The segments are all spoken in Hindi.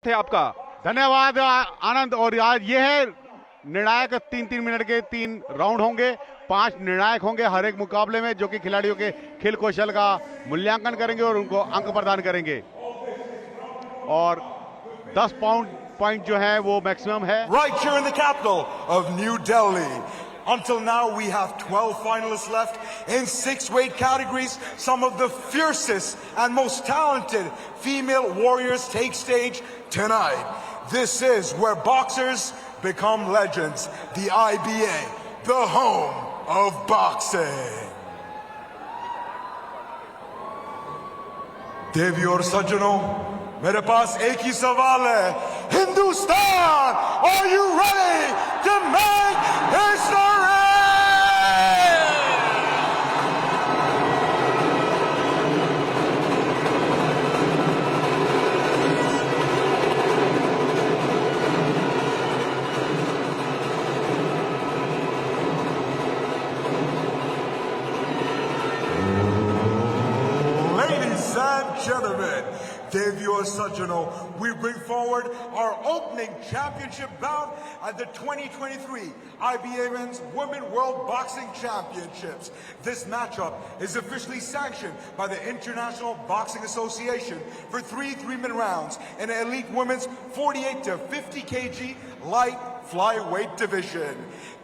थे आपका। धन्यवाद आनंद। और आज ये है निर्णायक 3-3 मिनट के 3 राउंड होंगे। 5 निर्णायक होंगे हर एक मुकाबले में, जो कि खिलाड़ियों के खेल कौशल का मूल्यांकन करेंगे और उनको अंक प्रदान करेंगे। और 10 पॉइंट जो है वो मैक्सिमम है। Right here in the capital of New Delhi. Until now, we have 12 finalists left in 6 weight categories. Some of the fiercest and most talented female warriors take stage tonight. This is where boxers become legends. The IBA, the home of boxing. देवी और सज्जनों, मेरे पास एक ही सवाल है। Hindustan, are you ready to make history? Ladies and gentlemen, Devi or Sajjano, we bring forward our opening championship bout at the 2023 IBA Men's Women World Boxing Championships. This matchup is officially sanctioned by the International Boxing Association for 3 3-minute rounds in an elite women's 48 to 50 kg light flyweight division.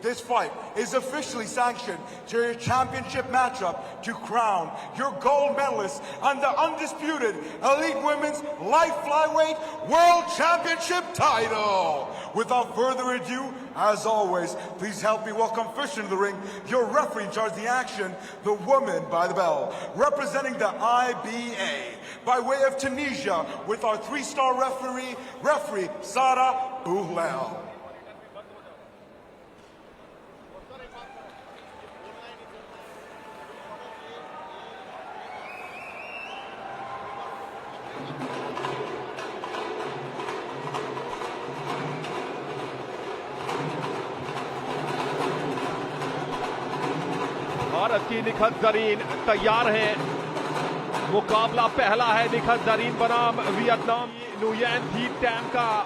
This fight is officially sanctioned to your championship matchup to crown your gold medalist and the undisputed elite women's light flyweight world championship title. Without further ado, as always, please help me welcome first into the ring your referee in charge of the action, the woman by the bell, representing the IBA by way of Tunisia with our 3-star referee Sara Boulel. Bharat की निखत जरीन तैयार है। मुकाबला पहला है निखत जरीन बनाम वियतनाम नुयेन थी टैम का।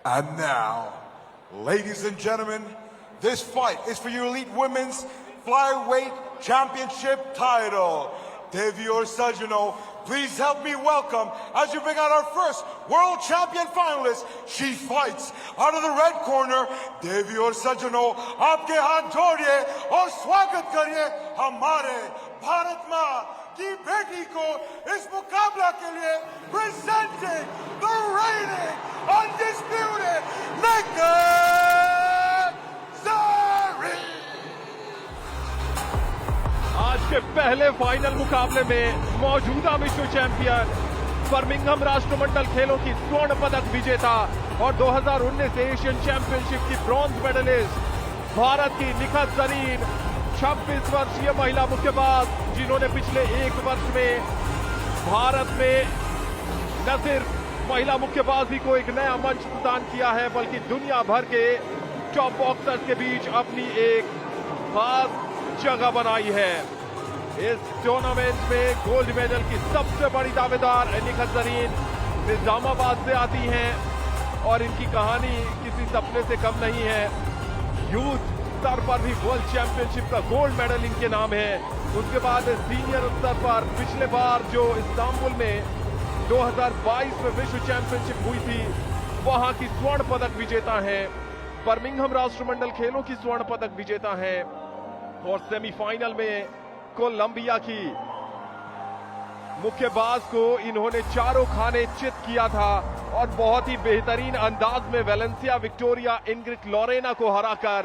And now, ladies and gentlemen, this fight is for your elite women's flyweight championship title. Devi or Sajjano, please help me welcome as you bring out our first world champion finalist. She fights out of the red corner. Devi or Sajjano, आपके हाथ जोड़िए और स्वागत करिए हमारे भारत माँ की बेटी को इस मुकाबला के लिए presenting the reigning undisputed Nikhat Zarian. आज के पहले फाइनल मुकाबले में मौजूदा विश्व चैंपियन, बर्मिंघम राष्ट्रमंडल खेलों की स्वर्ण पदक विजेता और 2019 एशियन चैंपियनशिप की ब्रॉन्ज मेडलिस्ट भारत की निखत जरीन 26 वर्षीय महिला मुक्केबाज, जिन्होंने पिछले 1 वर्ष में भारत में न सिर्फ महिला मुक्केबाजी को एक नया मंच प्रदान किया है, बल्कि दुनिया भर के टॉप बॉक्सर्स के बीच अपनी एक खास जगह बनाई है। इस टूर्नामेंट में गोल्ड मेडल की सबसे बड़ी दावेदार निखत जरीन निजामाबाद से आती हैं और इनकी कहानी किसी सपने से कम नहीं है। यूथ स्तर पर भी वर्ल्ड चैंपियनशिप का गोल्ड मेडल इनके नाम है। उसके बाद सीनियर स्तर पर पिछले बार जो इस्तांबुल में 2022 में विश्व चैंपियनशिप हुई थी, वहां की स्वर्ण पदक विजेता है। बर्मिंघम राष्ट्रमंडल खेलों की स्वर्ण पदक विजेता है और सेमीफाइनल में कोलंबिया की मुक्केबाज को इन्होंने चारों खाने चित किया था और बहुत ही बेहतरीन अंदाज में वेलेंसिया विक्टोरिया इंग्रिड लोरेना को हराकर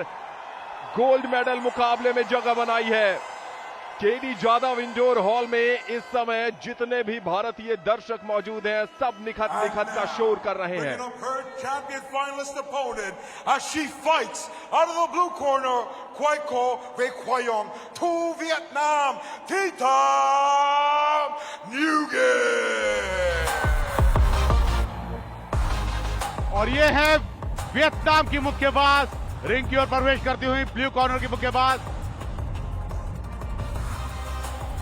गोल्ड मेडल मुकाबले में जगह बनाई है। केडी जादव इंडोर हॉल में इस समय जितने भी भारतीय दर्शक मौजूद हैं, सब निखत निखत का शोर कर रहे हैं। Champion finalist opponent as she fights out of the blue corner, Kwaiko Vequayong to Vietnam, Thitam Nguyen. और ये है वियतनाम की मुक्केबाज, रिंग की ओर प्रवेश करती हुई ब्लू कॉर्नर की मुक्केबाज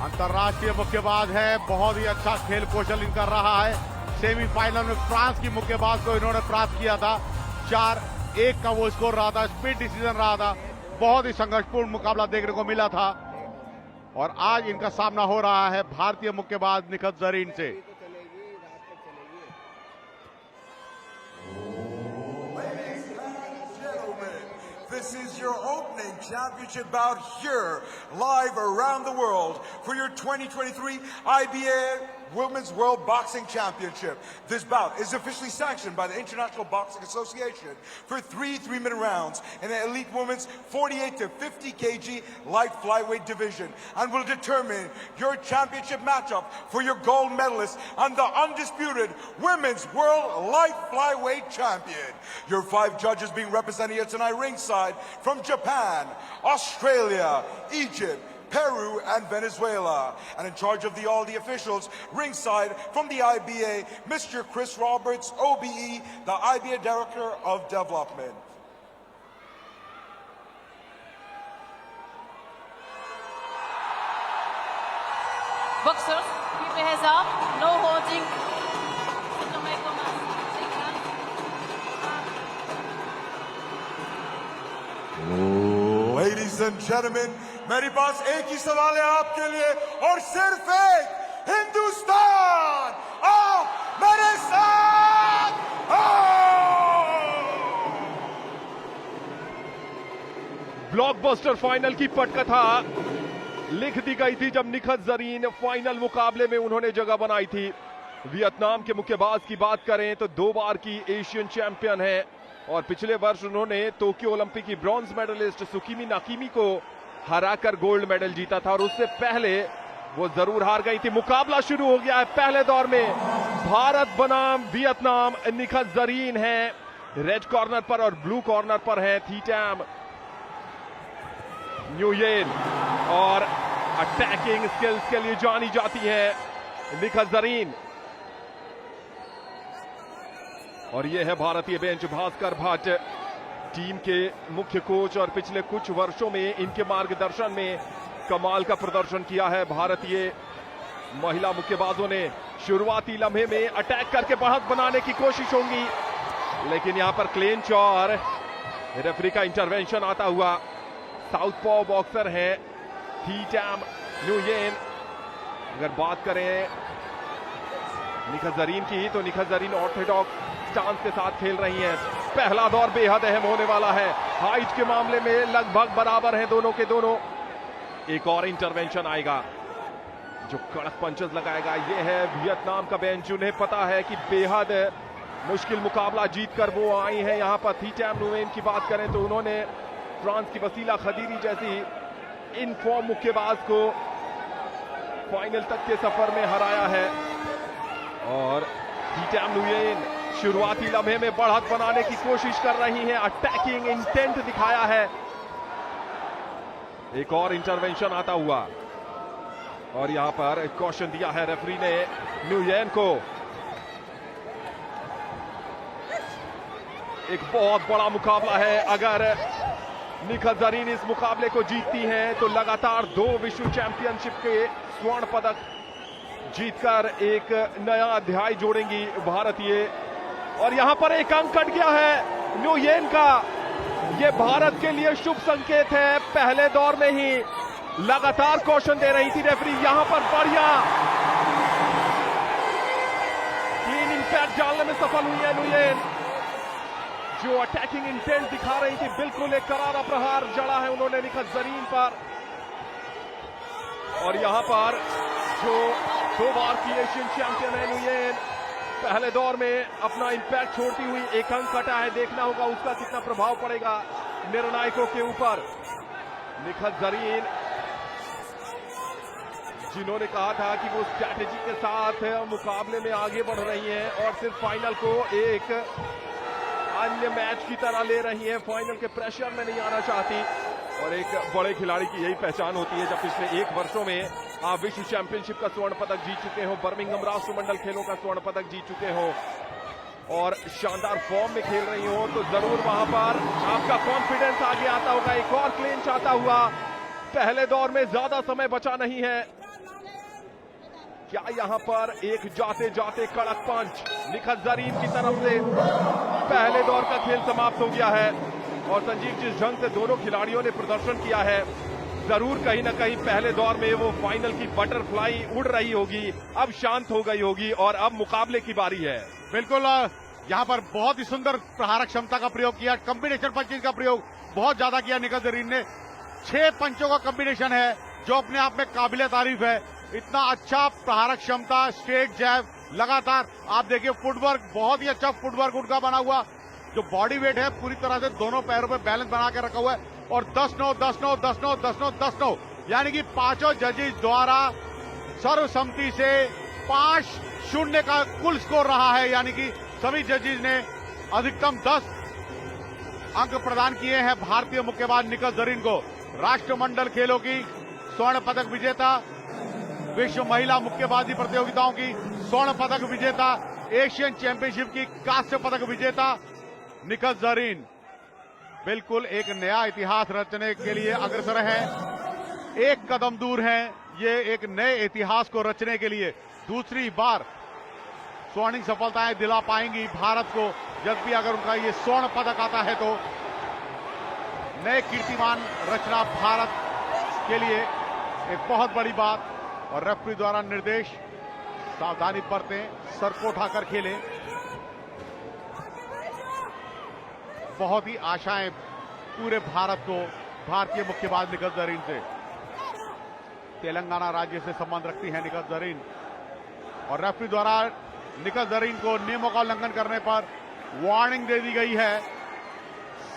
अंतरराष्ट्रीय मुक्केबाज है, बहुत ही अच्छा खेल कौशल इनका रहा है। सेमीफाइनल में फ्रांस की मुक्केबाज को इन्होंने प्राप्त किया था। 4-1 का वो स्कोर रहा था, स्पीड डिसीजन रहा था। बहुत ही संघर्षपूर्ण मुकाबला देखने को मिला था और आज इनका सामना हो रहा है भारतीय मुक्केबाज निखत जरीन से। This is your opening championship bout here, live around the world for your 2023 IBA Women's World Boxing Championship. This bout is officially sanctioned by the International Boxing Association for 3 3-minute rounds in the elite women's 48 to 50 kg light flyweight division and will determine your championship matchup for your gold medalist and the undisputed Women's World Light Flyweight Champion. Your 5 judges being represented here tonight ringside from Japan, Australia, Egypt, Peru and Venezuela. And in charge of all the officials ringside from the IBA, Mr. Chris Roberts, OBE, the IBA Director of Development. Boxers, keep your heads up, no holding. Ladies and gentlemen, मेरे पास एक ही सवाल है आपके लिए और सिर्फ एक, हिंदुस्तान आओ मेरे साथ आओ। ब्लॉकबस्टर फाइनल की पटकथा लिख दी गई थी जब निखत जरीन फाइनल मुकाबले में उन्होंने जगह बनाई थी। वियतनाम के मुक्केबाज की बात करें तो 2 बार की एशियन चैंपियन है और पिछले वर्ष उन्होंने टोक्यो ओलंपिक की ब्रॉन्ज मेडलिस्ट सुकीमी नाकीमी को हराकर गोल्ड मेडल जीता था और उससे पहले वो जरूर हार गई थी। मुकाबला शुरू हो गया है पहले दौर में। भारत बनाम वियतनाम, निखत जरीन है रेड कॉर्नर पर और ब्लू कॉर्नर पर है थी टैम न्यूयेन और अटैकिंग स्किल्स के लिए जानी जाती है निखत जरीन। और यह है भारतीय बेंच, भास्कर भट्ट टीम के मुख्य कोच और पिछले कुछ वर्षों में इनके मार्गदर्शन में कमाल का प्रदर्शन किया है भारतीय महिला मुक्केबाजों ने। शुरुआती लम्हे में अटैक करके बढ़त बनाने की कोशिश होगी लेकिन यहां पर क्लेंच और रेफरी का इंटरवेंशन आता हुआ। साउथपॉ बॉक्सर है थी टैम न्यूयेन। अगर बात करें निखत जरीन की तो निखत जरीन ऑर्थोडॉक्स स्टांस के साथ खेल रही हैं। पहला दौर बेहद अहम होने वाला है। हाइट के मामले में लगभग बराबर हैं दोनों के दोनों। एक और इंटरवेंशन आएगा जो कड़क पंचेस लगाएगा। यह है वियतनाम का बेंच। उन्हें पता है कि बेहद मुश्किल मुकाबला जीतकर वो आई हैं यहां पर। थी टैम न्यूयेन की बात करें तो उन्होंने फ्रांस की वसीला खदीरी जैसी इन फॉर्म मुक्केबाज को फाइनल तक के सफर में हराया है और थी टैम न्यूयेन शुरुआती लम्हे में बढ़त बनाने की कोशिश कर रही हैं। अटैकिंग इंटेंट दिखाया है। एक और इंटरवेंशन आता हुआ और यहां पर कॉशन दिया है रेफरी ने न्यूयेन को। एक बहुत बड़ा मुकाबला है। अगर निखत जरीन इस मुकाबले को जीतती हैं तो लगातार 2 विश्व चैंपियनशिप के स्वर्ण पदक जीतकर एक नया अध्याय जोड़ेंगी भारतीय। और यहां पर एक अंक कट गया है न्यूयेन का। यह भारत के लिए शुभ संकेत है। पहले दौर में ही लगातार कॉशन दे रही थी रेफरी। यहां पर बढ़िया 3 इंपैक्ट डालने में सफल हुई है न्यूयेन। जो अटैकिंग इंटेंट दिखा रही थी, बिल्कुल एक करारा प्रहार जड़ा है उन्होंने निखत जरीन पर। और यहां पर जो 2 बार की एशियन चैंपियन है न्यूयेन, पहले दौर में अपना इंपैक्ट छोड़ती हुई एक अंक कटा है। देखना होगा उसका कितना प्रभाव पड़ेगा निर्णायकों के ऊपर। निखत जरीन जिन्होंने कहा था कि वो स्ट्रैटेजी के साथ मुकाबले में आगे बढ़ रही हैं और सिर्फ फाइनल को एक अन्य मैच की तरह ले रही हैं, फाइनल के प्रेशर में नहीं आना चाहती। और एक बड़े खिलाड़ी की यही पहचान होती है जब पिछले 1 वर्षों में आप विश्व चैंपियनशिप का स्वर्ण पदक जीत चुके हो, बर्मिंघम राष्ट्रमंडल खेलों का स्वर्ण पदक जीत चुके हो और शानदार फॉर्म में खेल रही हो तो जरूर वहां पर आपका कॉन्फिडेंस आगे आता होगा। एक और क्लेंच आता हुआ। पहले दौर में ज्यादा समय बचा नहीं है। क्या यहां पर एक जाते जाते कड़क पंच निखत जरीन की तरफ से। पहले दौर का खेल समाप्त हो गया है और संजीव जिस ढंग से दोनों खिलाड़ियों ने प्रदर्शन किया है, जरूर कहीं ना कहीं पहले दौर में वो फाइनल की बटरफ्लाई उड़ रही होगी, अब शांत हो गई होगी और अब मुकाबले की बारी है। बिल्कुल यहाँ पर बहुत ही सुंदर प्रहारक क्षमता का प्रयोग किया, कॉम्बिनेशन पंचिंग का प्रयोग बहुत ज्यादा किया निखत जरीन ने। 6 पंचों का कॉम्बिनेशन है जो अपने आप में काबिले तारीफ है। इतना अच्छा प्रहारक क्षमता, स्ट्रेट जैब लगातार, आप देखिए फुटवर्क, बहुत ही अच्छा फुटवर्क उनका बना हुआ। जो बॉडी वेट है पूरी तरह से दोनों पैरों पे बैलेंस बना के रखा हुआ है। और 10-9, 10-9, 10-9, 10-9, 10-9, यानी कि पांचों जजेस द्वारा सर्वसम्मति से 5-0 का कुल स्कोर रहा है, यानी कि सभी जजेस ने अधिकतम 10 अंक प्रदान किए हैं भारतीय मुक्केबाज निखत जरीन को। राष्ट्रमंडल खेलों की स्वर्ण पदक विजेता, विश्व महिला मुक्केबाजी प्रतियोगिताओं की स्वर्ण पदक विजेता, एशियन चैंपियनशिप की कांस्य पदक विजेता निखत जरीन बिल्कुल एक नया इतिहास रचने के लिए अग्रसर हैं। एक कदम दूर हैं ये एक नए इतिहास को रचने के लिए। दूसरी बार स्वर्णिम सफलताएं दिला पाएंगी भारत को। जब भी अगर उनका ये स्वर्ण पदक आता है तो नए कीर्तिमान रचना भारत के लिए एक बहुत बड़ी बात। और रेफरी द्वारा निर्देश, सावधानी बरतें, सर को उठाकर खेलें। बहुत ही आशाएं पूरे भारत को भारतीय मुक्केबाज निखत जरीन से। तेलंगाना राज्य से संबंध रखती है निखत जरीन और रेफरी द्वारा निखत जरीन को नियमों का उल्लंघन करने पर वार्निंग दे दी गई है।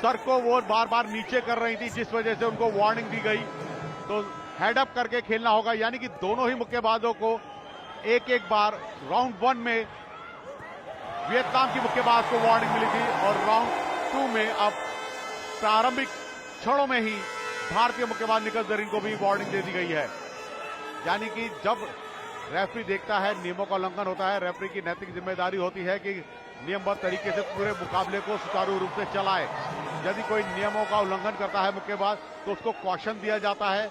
सर को वो बार बार नीचे कर रही थी जिस वजह से उनको वार्निंग दी गई। तो हेडअप करके खेलना होगा, यानी कि दोनों ही मुक्केबाजों को एक एक बार राउंड 1 में वियतनाम की मुक्केबाज को वार्निंग मिली थी और राउंड 2 में अब प्रारंभिक क्षणों में ही भारतीय मुक्केबाज निखत जरीन को भी वार्निंग दे दी गई है। यानी कि जब रेफरी देखता है नियमों का उल्लंघन होता है, रेफरी की नैतिक जिम्मेदारी होती है कि नियमबद्ध तरीके से पूरे मुकाबले को सुचारू रूप से चलाए। यदि कोई नियमों का उल्लंघन करता है मुक्केबाज तो उसको कॉशन दिया जाता है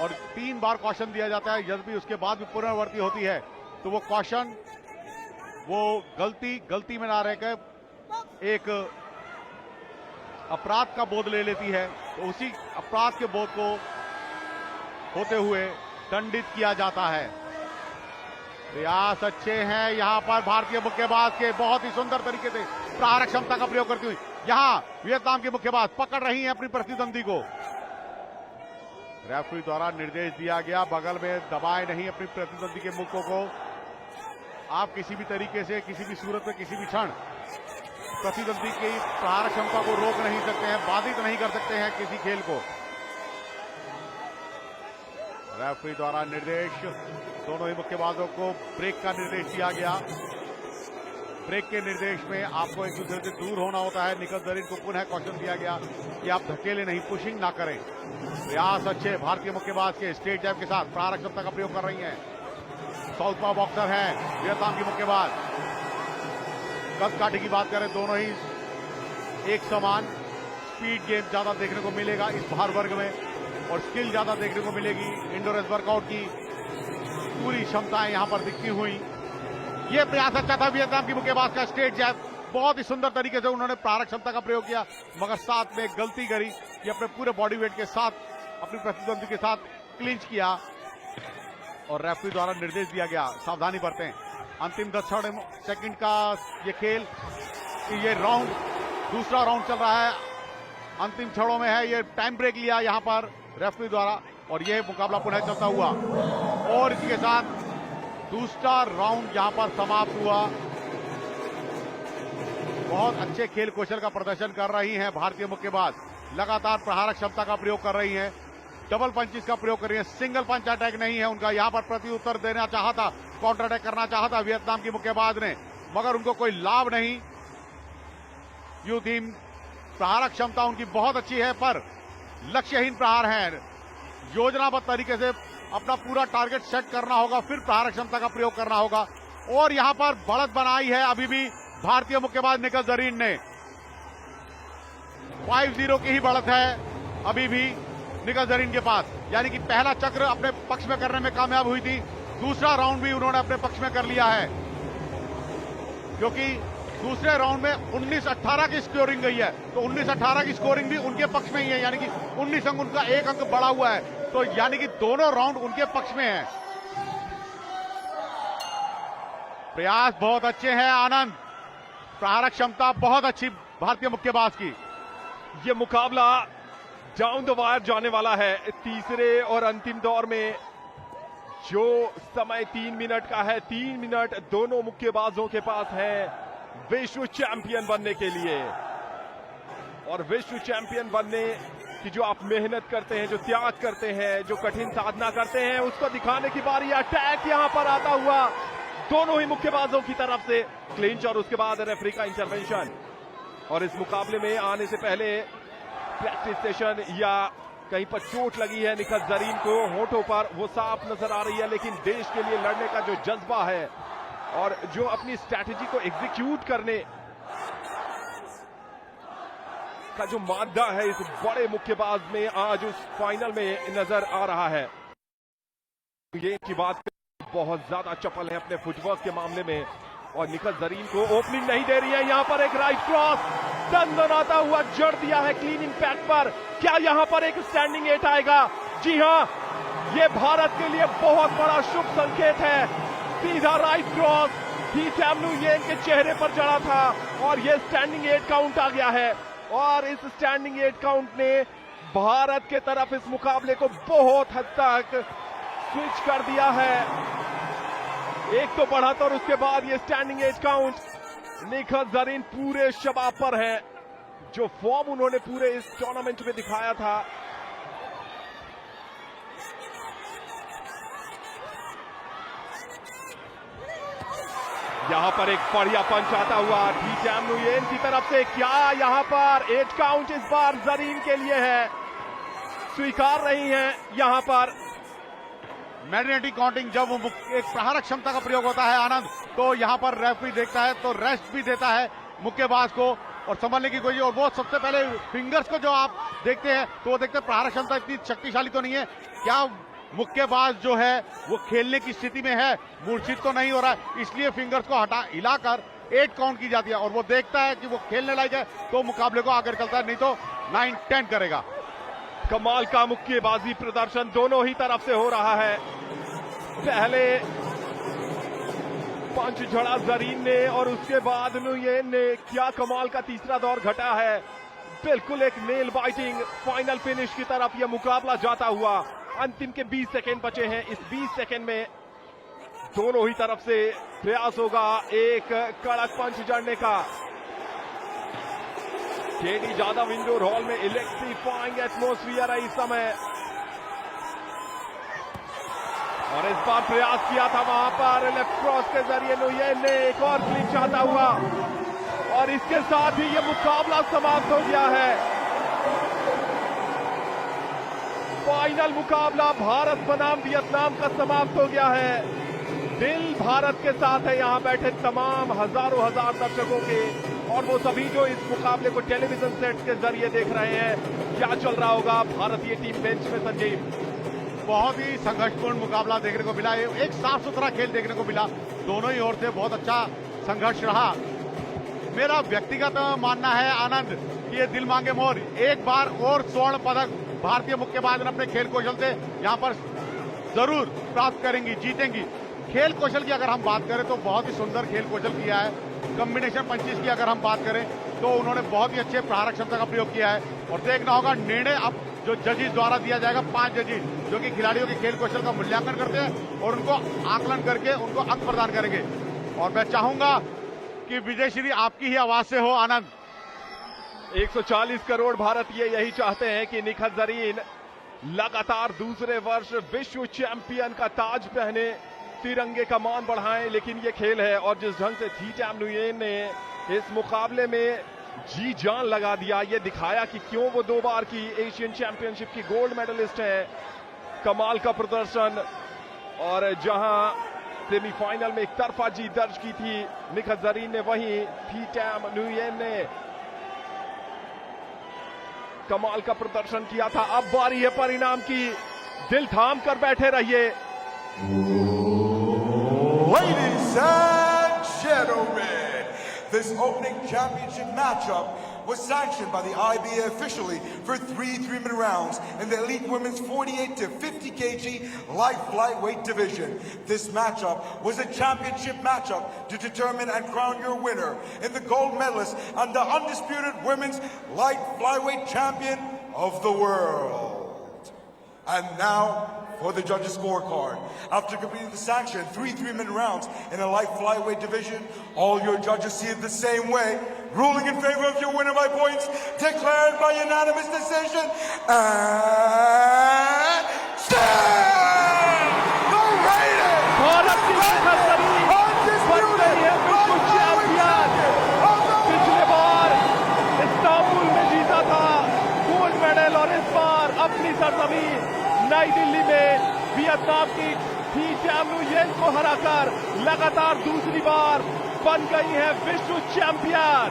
और 3 बार कॉशन दिया जाता है। यदि उसके बाद भी पुनरावृत्ति होती है तो वो कॉशन, वो गलती में ना रहकर एक अपराध का बोध ले लेती है, तो उसी अपराध के बोध को होते हुए दंडित किया जाता है। प्रयास अच्छे हैं यहां पर भारतीय मुक्केबाज के, बहुत ही सुंदर तरीके से प्रहारक क्षमता का प्रयोग करती हुई यहां वियतनाम की मुक्केबाज पकड़ रही हैं अपनी प्रतिद्वंदी को। रेफरी द्वारा निर्देश दिया गया, बगल में दबाए नहीं अपनी प्रतिद्वंदी के मुक्कों को। आप किसी भी तरीके से, किसी भी सूरत में, किसी भी क्षण प्रतिद्वंदी की प्रहारक क्षमता को रोक नहीं सकते हैं, बाधित नहीं कर सकते हैं किसी खेल को। रेफरी द्वारा निर्देश, दोनों ही मुक्केबाजों को ब्रेक का निर्देश दिया गया। ब्रेक के निर्देश में आपको एक दूसरे से दूर होना होता है। निखत जरीन को पुनः कॉशन दिया गया कि आप धकेले नहीं, पुशिंग ना करें। प्रयास अच्छे भारतीय मुक्केबाज के, स्ट्रेट जैब के साथ प्रहारक क्षमता का प्रयोग कर रही हैं। साउथपा बॉक्सर हैं वियतनाम की मुक्केबाज। कद काठी की बात करें, दोनों ही एक समान। स्पीड गेम ज्यादा देखने को मिलेगा इस भार वर्ग में और स्किल ज्यादा देखने को मिलेगी। इंडोरेंस वर्कआउट की पूरी क्षमताएं यहां पर दिखती हुई। यह प्रयास अच्छा था वियतनाम की मुक्केबाज का, स्ट्रेट जैब बहुत ही सुंदर तरीके से उन्होंने प्रहारक क्षमता का प्रयोग किया, मगर साथ में गलती करी कि अपने पूरे बॉडी वेट के साथ अपनी प्रतिद्वंदी के साथ क्लिंच किया और रेफरी द्वारा निर्देश दिया गया सावधानी बरतें। अंतिम 10 सेकंड का ये खेल, ये राउंड, दूसरा राउंड चल रहा है, अंतिम क्षणों में है। ये टाइम ब्रेक लिया यहां पर रेफरी द्वारा और यह मुकाबला पुनः चलता हुआ और इसके साथ दूसरा राउंड यहां पर समाप्त हुआ। बहुत अच्छे खेल कौशल का प्रदर्शन कर रही हैं भारतीय मुक्केबाज, लगातार प्रहारक क्षमता का प्रयोग कर रही हैं, डबल पंचेस का प्रयोग कर रही हैं। सिंगल पंच अटैक नहीं है उनका। यहां पर प्रति उत्तर देना चाहा था, काउंटर अटैक करना चाहा था वियतनाम की मुक्केबाज ने, मगर उनको कोई लाभ नहीं। यूथीम प्रहारक क्षमता उनकी बहुत अच्छी है पर लक्ष्यहीन प्रहार है। योजनाबद्ध तरीके से अपना पूरा टारगेट सेट करना होगा, फिर प्रहारक क्षमता का प्रयोग करना होगा। और यहां पर बढ़त बनाई है अभी भी भारतीय मुक्केबाज निखत जरीन ने। 5-0 की ही बढ़त है अभी भी निखत जरीन के पास, यानी कि पहला चक्र अपने पक्ष में करने में कामयाब हुई थी। दूसरा राउंड भी उन्होंने अपने पक्ष में कर लिया है, क्योंकि दूसरे राउंड में 19-18 की स्कोरिंग गई है, तो 19-18 की स्कोरिंग भी उनके पक्ष में ही है, यानी कि 19 अंक उनका 1 अंक बढ़ा हुआ है, तो यानी कि दोनों राउंड उनके पक्ष में है। प्रयास बहुत अच्छे हैं आनंद, प्रहारक क्षमता बहुत अच्छी भारतीय मुक्केबाज की। ये मुकाबला डाउन द वायर जाने वाला है। तीसरे और अंतिम दौर में जो समय 3 मिनट का है, 3 मिनट दोनों मुक्केबाजों के पास है विश्व चैंपियन बनने के लिए। और विश्व चैंपियन बनने की जो आप मेहनत करते हैं, जो त्याग करते हैं, जो कठिन साधना करते हैं, उसको दिखाने की बारी। अटैक यहां पर आता हुआ दोनों ही मुक्केबाजों की तरफ से, क्लिंच और उसके बाद रेफरी का इंटरवेंशन। और इस मुकाबले में आने से पहले प्रैक्टिस सेशन या कहीं पर चोट लगी है निखत जरीन को होठों पर, वो साफ नजर आ रही है, लेकिन देश के लिए लड़ने का जो जज्बा है और जो अपनी स्ट्रैटेजी को एग्जीक्यूट करने का जो मादा है इस बड़े मुक्केबाज में आज उस फाइनल में नजर आ रहा है। ये की बात बहुत ज्यादा चपल है अपने फुटवर्क के मामले में, और निखत जरीन को ओपनिंग नहीं दे रही है। यहां पर एक राइट क्रॉस दंदनाता हुआ जड़ दिया है क्लीनिंग पैड पर। क्या यहां पर एक स्टैंडिंग 8 आएगा? जी हां, ये भारत के लिए बहुत बड़ा शुभ संकेत है। सीधा राइट क्रॉस ही टैमनू येन के चेहरे पर जड़ा था और ये स्टैंडिंग 8 काउंट आ गया है। और इस स्टैंडिंग 8 काउंट ने भारत के तरफ इस मुकाबले को बहुत हद तक स्विच कर दिया है। एक तो बढ़ा था और उसके बाद ये स्टैंडिंग 8 काउंट। निखत जरीन पूरे शबाब पर है, जो फॉर्म उन्होंने पूरे इस टूर्नामेंट में दिखाया था। यहां पर एक बढ़िया पंच आता हुआ टी टैमनू येन की तरफ से। क्या यहां पर 8 काउंट इस बार जरीन के लिए है? स्वीकार रही हैं यहां पर मैग्नेटिक काउंटिंग। जब एक प्रहारक क्षमता का प्रयोग होता है आनंद, तो यहां पर रेफरी देखता है तो रेस्ट भी देता है मुक्केबाज को और संभलने की कोशिश। और वो सबसे पहले फिंगर्स को जो आप देखते हैं तो वो देखते हैं प्रहारक क्षमता इतनी शक्तिशाली तो नहीं है, क्या मुक्केबाज जो है वो खेलने की स्थिति में है, मूर्छित तो नहीं हो रहा है, इसलिए फिंगर्स को हिलाकर 8 काउंट की जाती है। और वो देखता है कि वो खेलने लायक है तो मुकाबले को आगे निकलता है, नहीं तो 9-10 करेगा। कमाल का मुक्केबाजी प्रदर्शन दोनों ही तरफ से हो रहा है। पहले पंच झड़ा जरीन ने और उसके बाद नुयेन ने। क्या कमाल का तीसरा दौर घटा है। बिल्कुल एक नेल बाइटिंग फाइनल फिनिश की तरफ यह मुकाबला जाता हुआ। अंतिम के 20 सेकेंड बचे हैं। इस 20 सेकेंड में दोनों ही तरफ से प्रयास होगा एक कड़क पंच जड़ने का। केडी जादव इंडोर हॉल में इलेक्ट्रीफाइंग एटमॉस्फियर है इस समय, और इस बार प्रयास किया था वहां पर लेफ्ट क्रॉस के जरिए नुयेन ने एक और क्लिंच आता हुआ, और इसके साथ ही यह मुकाबला समाप्त हो गया है। फाइनल मुकाबला भारत बनाम वियतनाम का समाप्त हो गया है। दिल भारत के साथ है यहां बैठे तमाम हजारों हजार दर्शकों के, और वो सभी जो इस मुकाबले को टेलीविजन सेट के जरिए देख रहे हैं। क्या चल रहा होगा भारतीय टीम बेंच में संजीव? बहुत ही संघर्षपूर्ण मुकाबला देखने को मिला, एक साफ सुथरा खेल देखने को मिला, दोनों ही ओर से बहुत अच्छा संघर्ष रहा। मेरा व्यक्तिगत मानना है आनंद कि ये दिल मांगे मोर, एक बार और स्वर्ण पदक भारतीय मुक्केबाज अपने खेल कौशल से यहां पर जरूर प्राप्त करेंगी, जीतेंगी। खेल कौशल की अगर हम बात करें तो बहुत ही सुंदर खेल कौशल किया है। कॉम्बिनेशन पंचेस की अगर हम बात करें तो उन्होंने बहुत ही अच्छे प्रहारक क्षमता का प्रयोग किया है। और देखना होगा निर्णय अब जो जजेस द्वारा दिया जाएगा, 5 जजेस जो कि खिलाड़ियों के खेल कौशल का मूल्यांकन करते हैं और उनको आकलन करके उनको अंक प्रदान करेंगे। और मैं चाहूंगा कि विजयश्री आपकी ही आवाज से हो आनंद। 140 करोड़ भारतीय यही चाहते हैं कि निखत जरीन लगातार दूसरे वर्ष विश्व चैंपियन का ताज पहने, तिरंगे का मान बढ़ाएं। लेकिन ये खेल है, और जिस ढंग से टी टैमनू येन ने इस मुकाबले में जी जान लगा दिया, ये दिखाया कि क्यों वो 2 बार की एशियन चैंपियनशिप की गोल्ड मेडलिस्ट है। कमाल का प्रदर्शन, और जहां सेमीफाइनल में एक तरफा जीत दर्ज की थी निखत जरीन ने, वहीं टी टैमनू येन ने कमाल का प्रदर्शन किया था। अब बारी है परिणाम की, दिल थाम कर बैठे रहिए। This opening championship matchup was sanctioned by the IBA officially for 3 3-minute rounds in the elite women's 48 to 50 kg light flyweight division. This matchup was a championship matchup to determine and crown your winner in the gold medalist and the undisputed women's light flyweight champion of the world. And now for the judges' scorecard. After completing the sanctioned 3 3-minute rounds in a light flyweight division, all your judges see it the same way, ruling in favor of your winner by points, declared by unanimous decision, and stand the reigning, Bharat की निखत जरीन बन गई है विश्व चैंपियन। पिछले बार इस्तांबुल में जीता था गोल्ड मेडल और इस बार अपनी सरजमीन नई दिल्ली में वियतनाम की थी चैम्पियन को हराकर लगातार दूसरी बार बन गई है विश्व चैंपियन।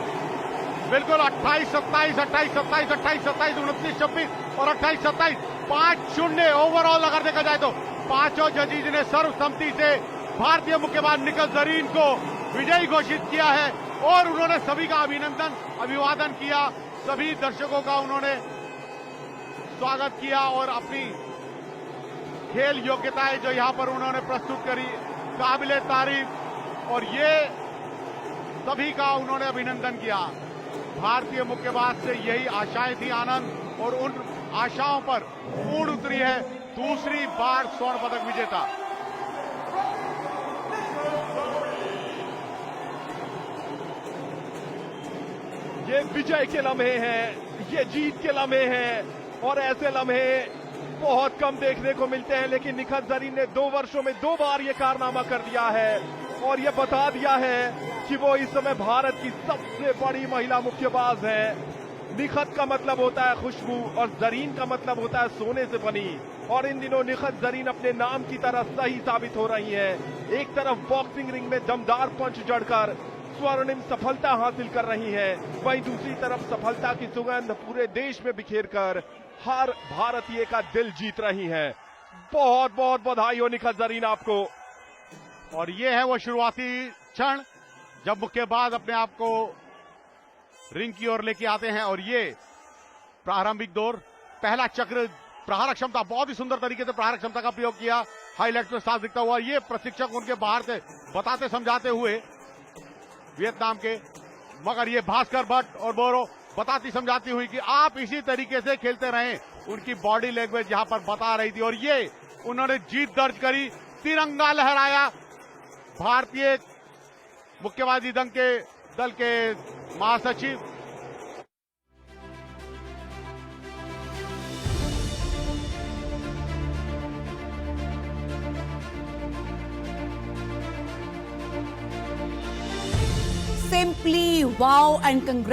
बिल्कुल 28 27 28 27 28 27 29 26 और 28 27 5-0 ओवरऑल अगर देखा जाए तो पांचों जजीज ने सर्वसम्मति से भारतीय मुक्केबाज निखत जरीन को विजयी घोषित किया है और उन्होंने सभी का अभिवादन किया, सभी दर्शकों का उन्होंने स्वागत किया और अपनी खेल योग्यताएं जो यहां पर उन्होंने प्रस्तुत करी काबिले तारीफ और ये सभी का उन्होंने अभिनंदन किया। भारतीय मुक्केबाज से यही आशाएं थी आनंद और उन आशाओं पर पूर्ण उतरी है दूसरी बार स्वर्ण पदक विजेता। ये विजय के लम्हे हैं, ये जीत के लम्हे हैं और ऐसे लम्हे बहुत कम देखने को मिलते हैं, लेकिन निखत जरीन ने 2 वर्षों में 2 बार ये कारनामा कर दिया है और ये बता दिया है कि वो इस समय भारत की सबसे बड़ी महिला मुक्केबाज है। निखत का मतलब होता है खुशबू और जरीन का मतलब होता है सोने से बनी और इन दिनों निखत जरीन अपने नाम की तरह सही साबित हो रही है। एक तरफ बॉक्सिंग रिंग में दमदार पंच जड़कर स्वर्णिम सफलता हासिल कर रही है, वहीं दूसरी तरफ सफलता की सुगंध पूरे देश में बिखेरकर हर भारतीय का दिल जीत रही है। बहुत बहुत बधाई हो निखत जरीन आपको। और ये है वो शुरुआती क्षण जब मुक्केबाज अपने आप को रिंग की ओर लेके आते हैं और ये प्रारंभिक दौर पहला चक्र प्रहार क्षमता, बहुत ही सुंदर तरीके से प्रहार क्षमता का प्रयोग किया, हाईलाइट में साफ दिखता हुआ। ये प्रशिक्षक उनके बाहर से बताते समझाते हुए वियतनाम के, मगर ये भास्कर भट्ट और बोरो बताती समझाती हुई कि आप इसी तरीके से खेलते रहें। उनकी बॉडी लैंग्वेज यहां पर बता रही थी और ये उन्होंने जीत दर्ज करी, तिरंगा लहराया। भारतीय मुक्केबाजी दल के महासचिव Simply wow and congrats.